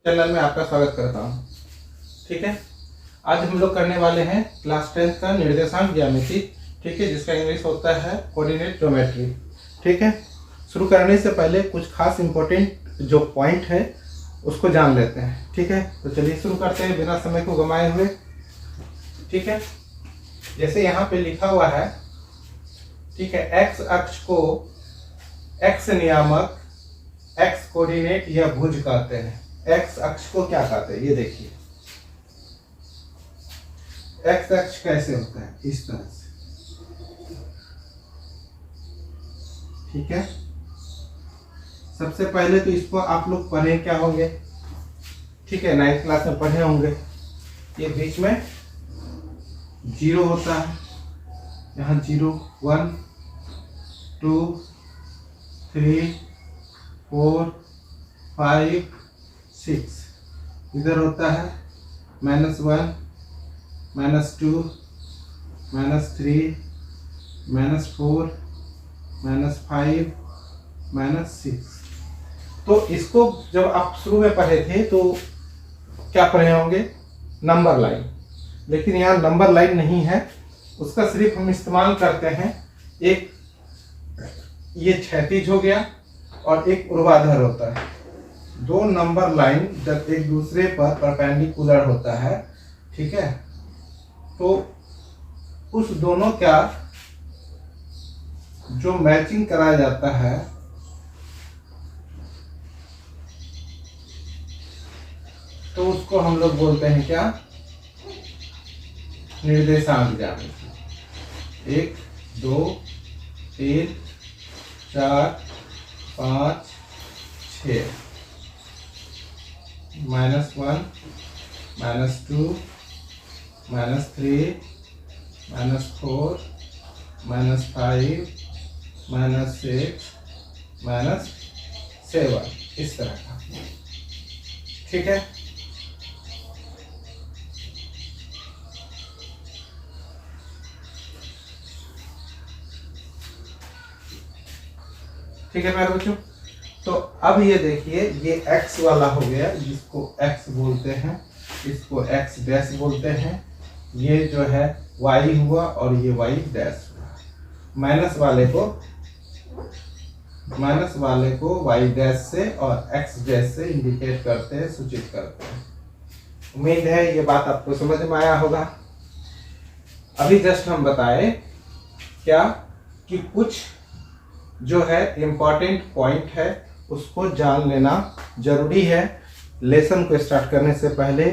Channel में आपका स्वागत करता हूँ। ठीक है, आज हम लोग करने वाले हैं क्लास 10 का निर्देशांक ज्यामिति। ठीक है, जिसका इंग्लिश होता है कोऑर्डिनेट ज्योमेट्री। ठीक है, शुरू करने से पहले कुछ खास इंपॉर्टेंट जो पॉइंट है उसको जान लेते हैं। ठीक है, तो चलिए शुरू करते हैं बिना समय को गंवाए हुए। ठीक है, जैसे यहाँ पे लिखा हुआ है, ठीक है, एक्स अक्ष को एक्स नियामक, एक्स कोऑर्डिनेट या भुज कहते हैं। एक्स अक्ष को क्या कहते हैं, ये देखिए। एक्स अक्ष कैसे होता है, इस तरह से। ठीक है, सबसे पहले तो इसको आप लोग पढ़े क्या होंगे। ठीक है, 9th क्लास में पढ़े होंगे। ये बीच में 0 होता है, यहाँ 0 1 2 3 4 5 6। इधर होता है -1 -2 -3 -4 -5 -6। तो इसको जब आप शुरू में पढ़े थे तो क्या पढ़े होंगे, नंबर लाइन। लेकिन यहाँ नंबर लाइन नहीं है, उसका सिर्फ हम इस्तेमाल करते हैं, एक ये क्षैतिज हो गया और एक ऊर्ध्वाधर होता है। दो नंबर लाइन जब एक दूसरे पर परपेंडिकुलर होता है, ठीक है, तो उस दोनों का जो मैचिंग कराया जाता है, तो उसको हम लोग बोलते हैं क्या, निर्देशांक ज्यामिति। 1 2 3 4 5 6 -1 -2 -3 -4 -5 -6 -7, इस तरह का। ठीक है, ठीक है मेरे बच्चों। तो अब ये देखिए, ये x वाला हो गया, जिसको x बोलते हैं, इसको x डैश बोलते हैं। ये जो है y हुआ और ये y डैश हुआ। माइनस वाले को y डैश से और x डैश से इंडिकेट करते हैं, सूचित करते हैं। उम्मीद है ये बात आपको समझ में आया होगा। अभी जस्ट हम बताए क्या कि कुछ जो है इम्पोर्टेंट पॉइंट है उसको जान लेना जरूरी है लेसन को स्टार्ट करने से पहले।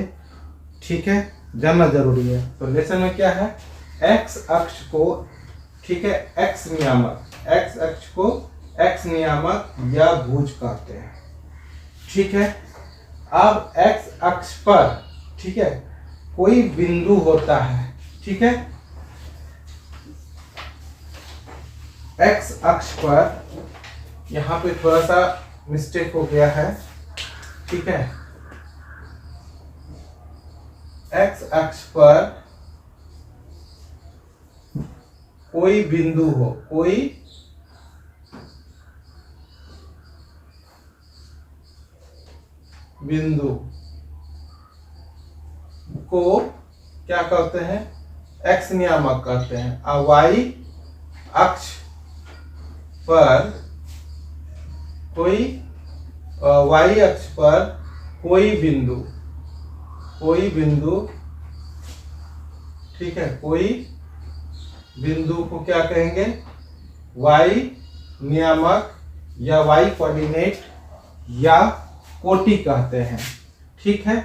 ठीक है, जानना जरूरी है। तो लेसन में क्या है, एक्स अक्ष को, ठीक है, एक्स नियामक, एक्स अक्ष को एक्स नियामक या भुज कहते हैं। ठीक है, अब एक्स अक्ष पर, ठीक है, कोई बिंदु होता है। ठीक है, एक्स अक्ष पर, यहाँ पे थोड़ा सा मिस्टेक हो गया है। ठीक है, एक्स अक्ष पर कोई बिंदु हो, कोई बिंदु को क्या कहते हैं, एक्स नियामक कहते हैं। और वाई अक्ष पर कोई, y अक्ष पर कोई बिंदु, ठीक है, कोई बिंदु को क्या कहेंगे, y नियामक या y कोऑर्डिनेट या कोटि कहते हैं। ठीक है,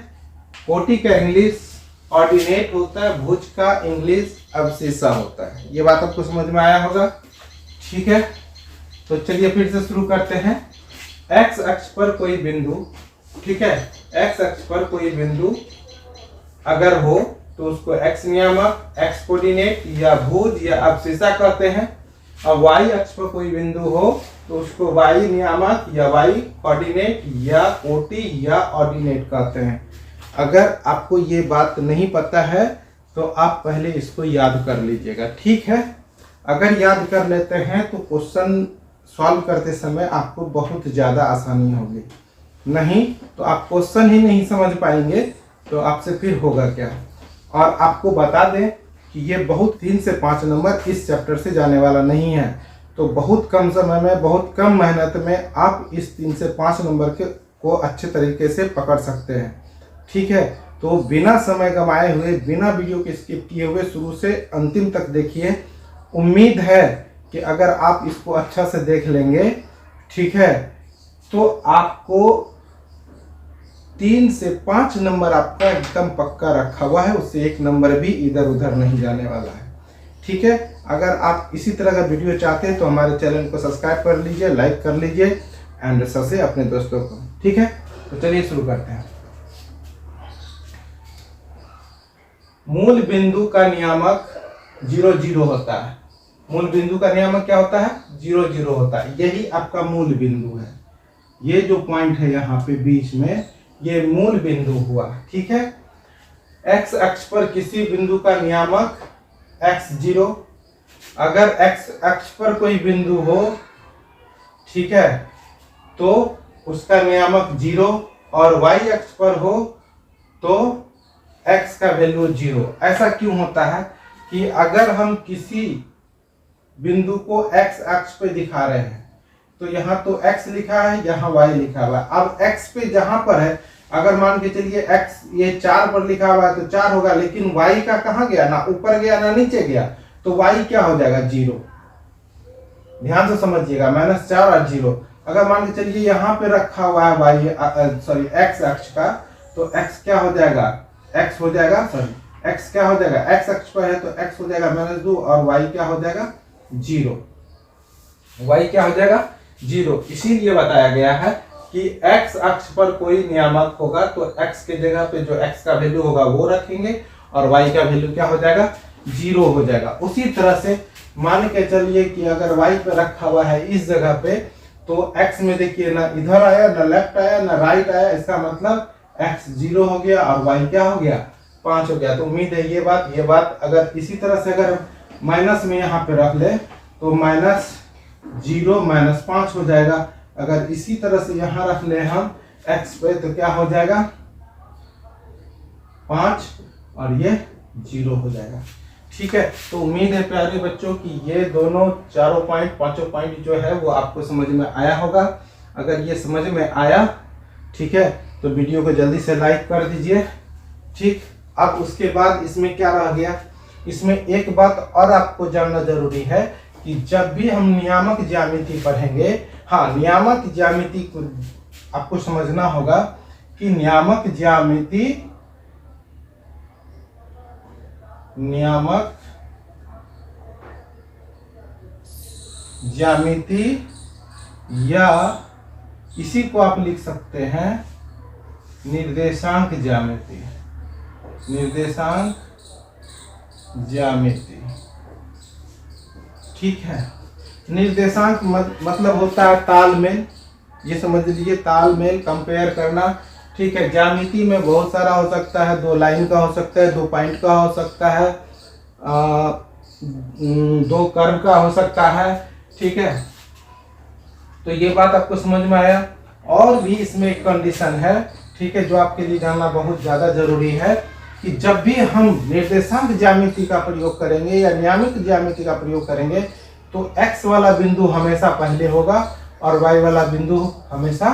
कोटि का इंग्लिश ऑर्डिनेट होता है, भुज का इंग्लिश अवशेषा होता है। ये बात आपको समझ में आया होगा। ठीक है, तो चलिए फिर से शुरू करते हैं। एक्स अक्ष पर कोई बिंदु, ठीक है, एक्स अक्ष पर कोई बिंदु अगर हो तो उसको एक्स नियामक, एक्स कोऑर्डिनेट या भुज या अवशेषा कहते हैं। और वाई अक्ष पर कोई बिंदु हो तो उसको वाई नियामक या वाई कोऑर्डिनेट या कोटि या ऑर्डिनेट कहते हैं। अगर आपको ये बात नहीं पता है तो आप पहले इसको याद कर लीजिएगा। ठीक है, अगर याद कर लेते हैं तो क्वेश्चन सॉल्व करते समय आपको बहुत ज़्यादा आसानी होगी। नहीं तो आप क्वेश्चन ही नहीं समझ पाएंगे तो आपसे फिर होगा क्या। और आपको बता दें कि ये बहुत 3 से 5 नंबर इस चैप्टर से जाने वाला नहीं है, तो बहुत कम समय में बहुत कम मेहनत में आप इस 3 से 5 नंबर को अच्छे तरीके से पकड़ सकते हैं। ठीक है, तो बिना समय गंवाए हुए, बिना वीडियो के स्किप किए हुए शुरू से अंतिम तक देखिए। उम्मीद है कि अगर आप इसको अच्छा से देख लेंगे, ठीक है, तो आपको 3 से 5 नंबर आपका एकदम पक्का रखा हुआ है, उससे 1 नंबर भी इधर उधर नहीं जाने वाला है। ठीक है, अगर आप इसी तरह का वीडियो चाहते हैं तो हमारे चैनल को सब्सक्राइब कर लीजिए, लाइक कर लीजिए एंड सबसे अपने दोस्तों को। ठीक है, तो चलिए शुरू करते हैं। मूल बिंदु का नियामक 0 0 होता है। मूल बिंदु का नियामक क्या होता है? 0 0 होता है। यही आपका मूल बिंदु है। ये जो पॉइंट है यहाँ पे बीच में, ये मूल बिंदु हुआ। ठीक है, एक्स अक्ष पर किसी बिंदु का नियामक x0। अगर x अक्ष पर कोई बिंदु हो, ठीक है, तो उसका नियामक 0, और y अक्ष पर हो तो x का वैल्यू 0। ऐसा क्यों होता है कि अगर हम किसी बिंदु को x अक्ष पे दिखा रहे हैं तो यहाँ तो x लिखा है, यहाँ y लिखा हुआ है। अब x पे जहां पर है, अगर मान के चलिए x ये 4 पर लिखा हुआ है तो 4 होगा, लेकिन y का कहाँ गया? ना ऊपर गया ना नीचे गया, तो y क्या हो जाएगा? 0। ध्यान से समझिएगा, -4 और 0। अगर मान के चलिए यहाँ पे रखा हुआ है x अक्ष का, तो x क्या हो जाएगा? x हो जाएगा, x क्या हो जाएगा? x अक्ष पर है तो x हो जाएगा -2, और y क्या हो जाएगा? 0। y क्या हो जाएगा? 0। इसीलिए बताया गया है कि x अक्ष पर कोई नियामक होगा तो x के जगह पे जो x का वैल्यू होगा वो रखेंगे, और y का वैल्यू क्या हो जाएगा? 0 हो जाएगा। उसी तरह से मान के चलिए कि अगर y पे रखा हुआ है इस जगह पे, तो x में देखिए ना इधर आया, ना लेफ्ट आया, ना राइट आया, इसका मतलब x 0 हो गया और y क्या हो गया? 5 हो गया। तो उम्मीद है ये बात अगर इसी तरह से अगर माइनस में यहाँ पे रख ले तो -0 -5 हो जाएगा। अगर इसी तरह से यहाँ रख ले हम x पे तो क्या हो जाएगा? 5, और ये 0 हो जाएगा। ठीक है, तो उम्मीद है प्यारे बच्चों कि ये दोनों चारों पॉइंट, पांचों पॉइंट जो है वो आपको समझ में आया होगा। अगर ये समझ में आया, ठीक है, तो वीडियो को जल्दी से लाइक कर दीजिए। ठीक, अब उसके बाद इसमें क्या रह गया? इसमें एक बात और आपको जानना जरूरी है कि जब भी हम नियामक ज्यामिति पढ़ेंगे, हाँ, नियामक ज्यामिति को आपको समझना होगा कि नियामक ज्यामिति या इसी को आप लिख सकते हैं निर्देशांक ज्यामिति। ठीक है, निर्देशांक मतलब होता है तालमेल। ये समझ लीजिए, तालमेल, कंपेयर करना। ठीक है, ज्यामिति में बहुत सारा हो सकता है, 2 लाइन का हो सकता है, 2 पॉइंट का हो सकता है, 2 कर्व का हो सकता है। ठीक है, तो ये बात आपको समझ में आया। और भी इसमें एक कंडीशन है, ठीक है, जो आपके लिए जानना बहुत ज़्यादा जरूरी है कि जब भी हम निर्देशांक ज्यामिति का प्रयोग करेंगे या नियामक ज्यामिति का प्रयोग करेंगे तो x वाला बिंदु हमेशा पहले होगा और y वाला बिंदु हमेशा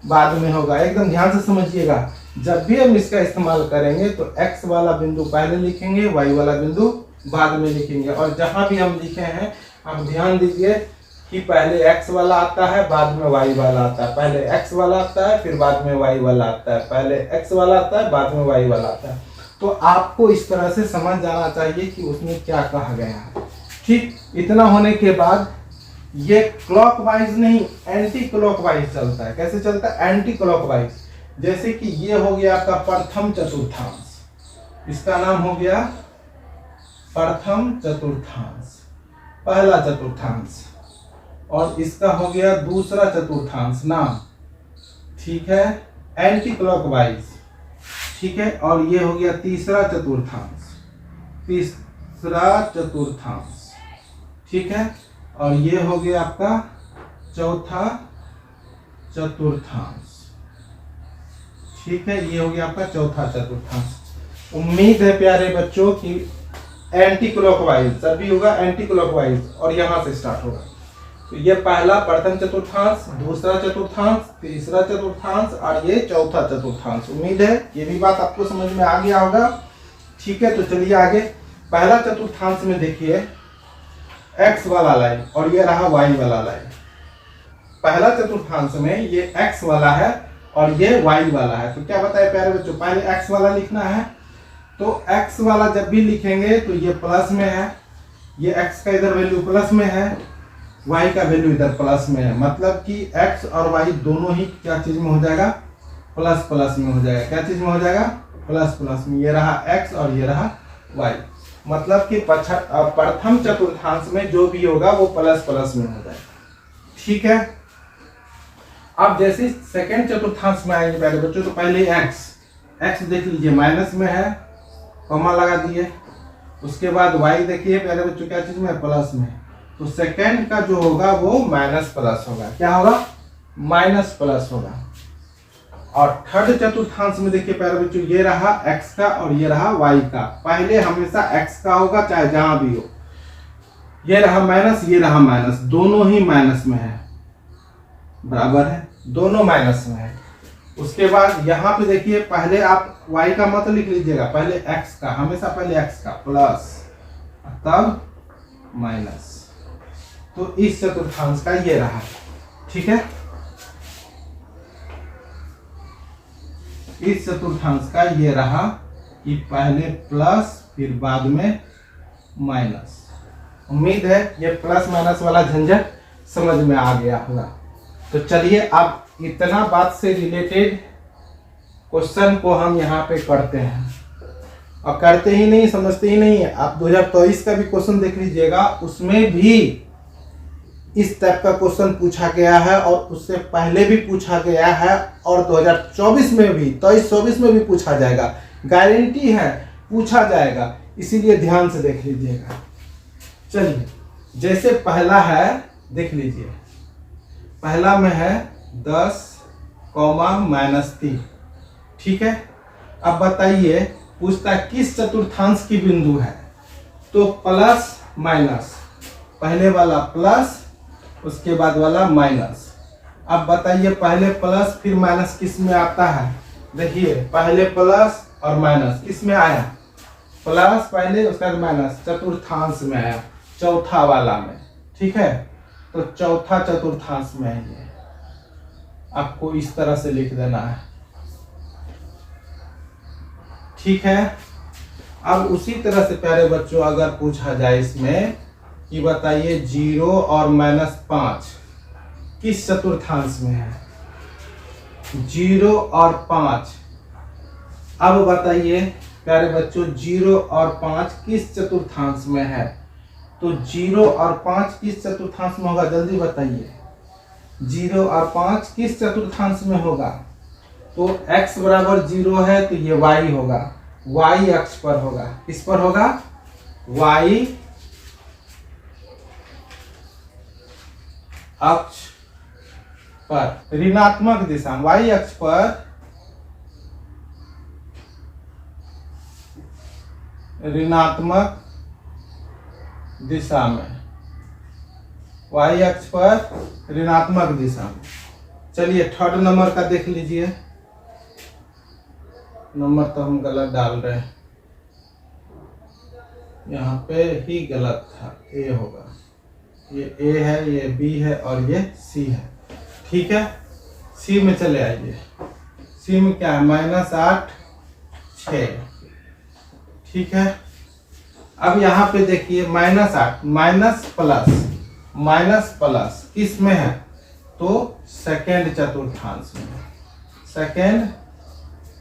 बाद में होगा। एकदम ध्यान से समझिएगा, जब भी हम इसका इस्तेमाल करेंगे तो x वाला बिंदु पहले लिखेंगे, y वाला बिंदु बाद में लिखेंगे। और जहां भी हम लिखे हैं आप ध्यान दीजिए कि पहले x वाला आता है, बाद में y वाला आता है, पहले x वाला आता है, फिर बाद में y वाला आता है, पहले x वाला आता है, बाद में y वाला आता है। तो आपको इस तरह से समझ जाना चाहिए कि उसमें क्या कहा गया है। ठीक, इतना होने के बाद ये क्लॉकवाइज नहीं, एंटी क्लॉकवाइज चलता है। कैसे चलता है? Anti clockwise. जैसे कि ये हो गया आपका प्रथम चतुर्थांश, इसका नाम हो गया प्रथम चतुर्थांश, पहला चतुर्थांश, और इसका हो गया दूसरा चतुर्थांश नाम। ठीक है, एंटी क्लॉकवाइज। ठीक है, और ये हो गया तीसरा चतुर्थांश, ठीक है, और ये हो गया आपका चौथा चतुर्थांश। ठीक है, ये हो गया आपका चौथा चतुर्थांश। उम्मीद है प्यारे बच्चों कि एंटी क्लॉकवाइज सभी होगा, एंटी क्लॉकवाइज और यहाँ से स्टार्ट होगा। तो ये पहला प्रथम चतुर्थांश, दूसरा चतुर्थांश, तीसरा चतुर्थांश और ये चौथा चतुर्थांश। उम्मीद है ये भी बात आपको समझ में आ गया होगा। ठीक है, तो चलिए आगे। पहला चतुर्थांश में देखिए x वाला लाइन और ये रहा y वाला लाइन। पहला चतुर्थांश में ये x वाला है और ये y वाला है। तो क्या बताए प्यारे बच्चों, पहले x वाला लिखना है। तो x वाला जब भी लिखेंगे तो ये प्लस में है, ये x का इधर वैल्यू प्लस में है, y का वैल्यू इधर प्लस में है। मतलब कि x और y दोनों ही क्या चीज में हो जाएगा, प्लस प्लस में हो जाएगा। क्या चीज में हो जाएगा, प्लस प्लस में। ये रहा x और ये रहा y। मतलब कि प्रथम चतुर्थांश में जो भी होगा वो प्लस प्लस में हो जाएगा। ठीक है, अब जैसे सेकंड चतुर्थांश में आएंगे प्यारे बच्चों, तो पहले x देख लीजिए माइनस में है, कॉमा लगा दिए। उसके बाद y देखिए प्यारे बच्चों क्या चीज में, प्लस में। तो सेकंड का जो होगा वो माइनस प्लस होगा। क्या होगा, माइनस प्लस होगा। और थर्ड चतुर्थांश में देखिए प्यारे बच्चों, ये रहा x का और ये रहा y का। पहले हमेशा x का होगा चाहे जहां भी हो। ये रहा माइनस, ये रहा माइनस, दोनों ही माइनस में है, बराबर है, दोनों माइनस में है। उसके बाद यहाँ पे देखिए पहले आप y का मत लिख लीजिएगा, पहले x का, हमेशा पहले x का प्लस तब माइनस। तो इस चतुर्थांश का ये रहा। ठीक है, इस चतुर्थांश का ये रहा कि पहले प्लस फिर बाद में माइनस। उम्मीद है ये प्लस माइनस वाला झंझट समझ में आ गया होगा। तो चलिए अब इतना बात से रिलेटेड क्वेश्चन को हम यहाँ पे करते हैं। और करते ही नहीं, समझते ही नहीं है। आप 2023 का भी क्वेश्चन देख लीजिएगा, उसमें भी इस टाइप का क्वेश्चन पूछा गया है और उससे पहले भी पूछा गया है और 2024 में भी, 23-24 में भी पूछा जाएगा। गारंटी है पूछा जाएगा, इसीलिए ध्यान से देख लीजिएगा। चलिए, जैसे पहला है देख लीजिए, पहला में है 10, -3। ठीक है, अब बताइए पूछता है किस चतुर्थांश की बिंदु है। तो प्लस माइनस, पहले वाला प्लस उसके बाद वाला माइनस। अब बताइए पहले प्लस फिर माइनस किस में आता है। देखिए पहले प्लस और माइनस किस में आया, प्लस पहले उसके बाद माइनस, चतुर्थांश में आया, चौथा वाला में। ठीक है, तो चौथा चतुर्थांश में है ये, आपको इस तरह से लिख देना है। ठीक है, अब उसी तरह से प्यारे बच्चों अगर पूछा जाए इसमें कि बताइए 0 और -5 किस चतुर्थांश में है, 0 और 5। अब बताइए प्यारे बच्चों 0 और 5 किस चतुर्थांश में है। तो 0 और 5 किस चतुर्थांश में होगा, जल्दी बताइए। 0 और 5 किस चतुर्थांश में होगा। तो x बराबर 0 है तो ये y होगा, y अक्ष पर होगा। किस पर होगा, y अक्ष पर, ऋणात्मक दिशा, y अक्ष पर ऋणात्मक दिशा में, y अक्ष पर ऋणात्मक दिशा में। चलिए थर्ड नंबर का देख लीजिए, नंबर तो हम गलत डाल रहे हैं, यहाँ पे ही गलत था, ए होगा, ये ए है, ये बी है और ये सी है। ठीक है, सी में चले आइए। सी में क्या है, -8, 6। ठीक है, अब यहाँ पे देखिए -8 माइनस प्लस किस में है, तो सेकेंड चतुर्थांश में, सेकेंड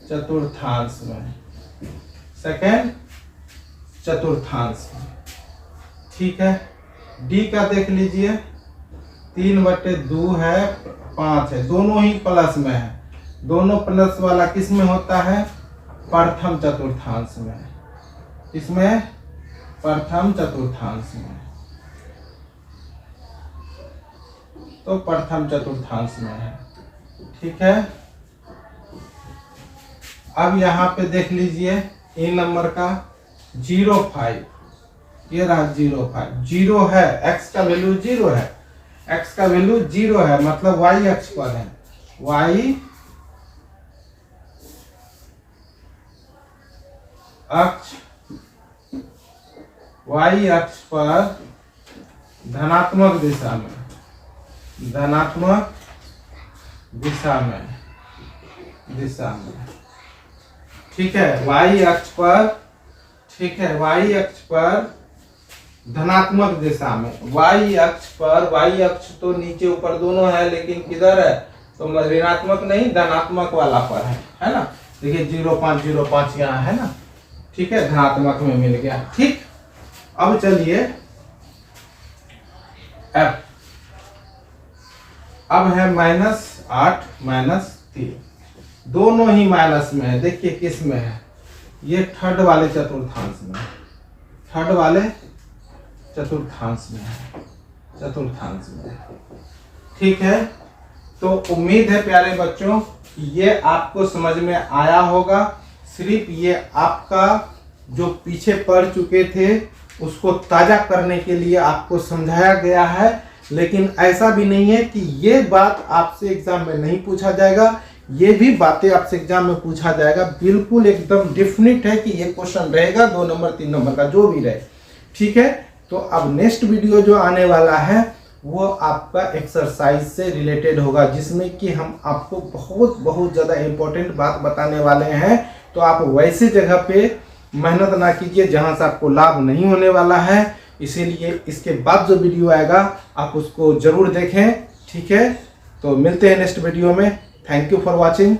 चतुर्थांश में, सेकेंड चतुर्थांश में। ठीक है, डी का देख लीजिए, 3/2 है, 5 है, दोनों ही प्लस में है। दोनों प्लस वाला किस में होता है, प्रथम चतुर्थांश में। इसमें प्रथम चतुर्थांश में, तो प्रथम चतुर्थांश में है। ठीक है, अब यहाँ पे देख लीजिए इन नंबर का 0,5, ये रहा 0,5, 0 है, x का वैल्यू 0 है, x का वैल्यू 0 है, मतलब y अक्ष पर है, y अक्ष पर धनात्मक दिशा में, धनात्मक दिशा में ठीक है, y अक्ष पर, ठीक है, y अक्ष पर धनात्मक दिशा में, y अक्ष पर, y अक्ष तो नीचे ऊपर दोनों है, लेकिन किधर है तो ऋणात्मक नहीं धनात्मक वाला पर है ना। देखिए 0,5 यहाँ है ना, ठीक है, धनात्मक में मिल गया। ठीक, अब चलिए f, अब है -8 -3, दोनों ही माइनस में है। देखिए किस में है, ये थर्ड वाले चतुर्थांश में, थर्ड वाले चतुर्थांश में है, चतुर्थांश में। ठीक है, तो उम्मीद है प्यारे बच्चों कि ये आपको समझ में आया होगा। सिर्फ ये आपका जो पीछे पढ़ चुके थे उसको ताजा करने के लिए आपको समझाया गया है, लेकिन ऐसा भी नहीं है कि ये बात आपसे एग्जाम में नहीं पूछा जाएगा, ये भी बातें आपसे एग्जाम में पूछा जाएगा। बिल्कुल एकदम डेफिनेट है कि ये क्वेश्चन रहेगा 2 नंबर 3 नंबर का जो भी रहे। ठीक है, तो अब नेक्स्ट वीडियो जो आने वाला है वो आपका एक्सरसाइज से रिलेटेड होगा, जिसमें कि हम आपको बहुत ज़्यादा इम्पोर्टेंट बात बताने वाले हैं। तो आप वैसे जगह पे मेहनत ना कीजिए जहां से आपको लाभ नहीं होने वाला है, इसीलिए इसके बाद जो वीडियो आएगा आप उसको जरूर देखें। ठीक है, तो मिलते हैं नेक्स्ट वीडियो में। Thank you for watching.